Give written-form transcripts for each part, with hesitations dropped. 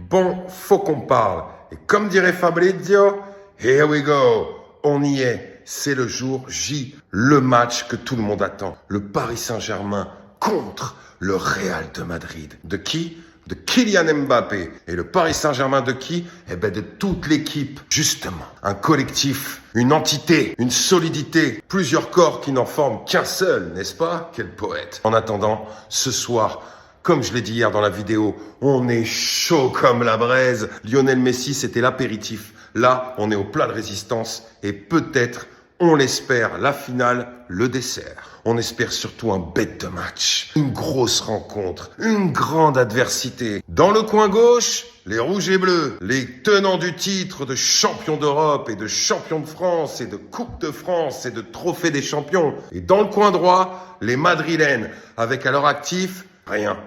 Bon, faut qu'on parle. Et comme dirait Fabrizio, here we go. On y est. C'est le jour J, le match que tout le monde attend. Le Paris Saint-Germain contre le Real de Madrid. De qui ? De Kylian Mbappé. Et le Paris Saint-Germain de qui ? Eh ben de toute l'équipe. Justement, un collectif, une entité, une solidité, plusieurs corps qui n'en forment qu'un seul, n'est-ce pas ? Quel poète. En attendant, ce soir, comme je l'ai dit hier dans la vidéo, on est chaud comme la braise. Lionel Messi, c'était l'apéritif. Là, on est au plat de résistance et peut-être, on l'espère, la finale, le dessert. On espère surtout un bête de match, une grosse rencontre, une grande adversité. Dans le coin gauche, les rouges et bleus, les tenants du titre de champion d'Europe et de champion de France et de Coupe de France et de trophée des champions. Et dans le coin droit, les madrilènes, avec à leur actif, rien.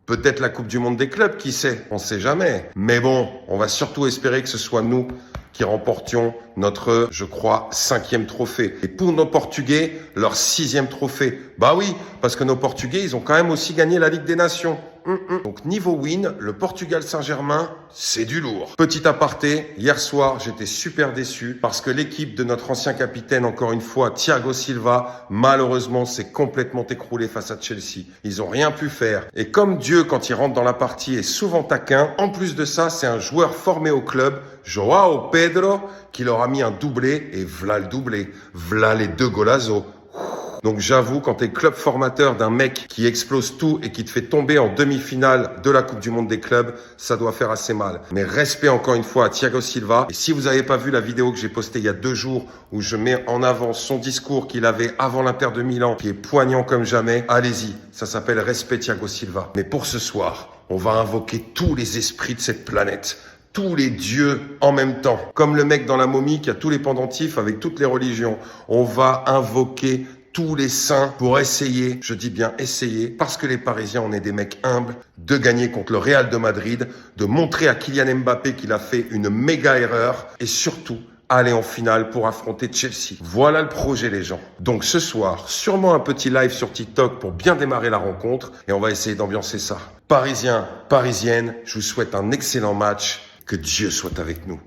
Peut-être la Coupe du Monde des clubs, qui sait, on sait jamais. Mais bon, on va surtout espérer que ce soit nous qui remportions notre, je crois, 5e trophée. Et pour nos Portugais, leur 6e trophée. Bah oui, parce que nos Portugais, ils ont quand même aussi gagné la Ligue des Nations. Donc niveau win, le Portugal Saint-Germain, c'est du lourd. Petit aparté, hier soir, j'étais super déçu parce que l'équipe de notre ancien capitaine, encore une fois, Thiago Silva, malheureusement, s'est complètement écroulée face à Chelsea. Ils ont rien pu faire. Et comme Dieu, quand il rentre dans la partie, est souvent taquin, en plus de ça, c'est un joueur formé au club, Joao Pedro, qui leur a mis un doublé et v'là le doublé. V'là les 2 golazos. Donc j'avoue, quand t'es club formateur d'un mec qui explose tout et qui te fait tomber en demi-finale de la Coupe du Monde des clubs, ça doit faire assez mal. Mais respect encore une fois à Thiago Silva. Et si vous n'avez pas vu la vidéo que j'ai postée il y a 2 jours où je mets en avant son discours qu'il avait avant l'Inter de Milan, qui est poignant comme jamais, allez-y. Ça s'appelle Respect Thiago Silva. Mais pour ce soir, on va invoquer tous les esprits de cette planète. Tous les dieux en même temps. Comme le mec dans la momie qui a tous les pendentifs avec toutes les religions. On va invoquer tous les saints pour essayer, je dis bien essayer, parce que les Parisiens, on est des mecs humbles, de gagner contre le Real de Madrid, de montrer à Kylian Mbappé qu'il a fait une méga erreur et surtout aller en finale pour affronter Chelsea. Voilà le projet, les gens. Donc ce soir, sûrement un petit live sur TikTok pour bien démarrer la rencontre et on va essayer d'ambiancer ça. Parisiens, Parisiennes, je vous souhaite un excellent match. Que Dieu soit avec nous.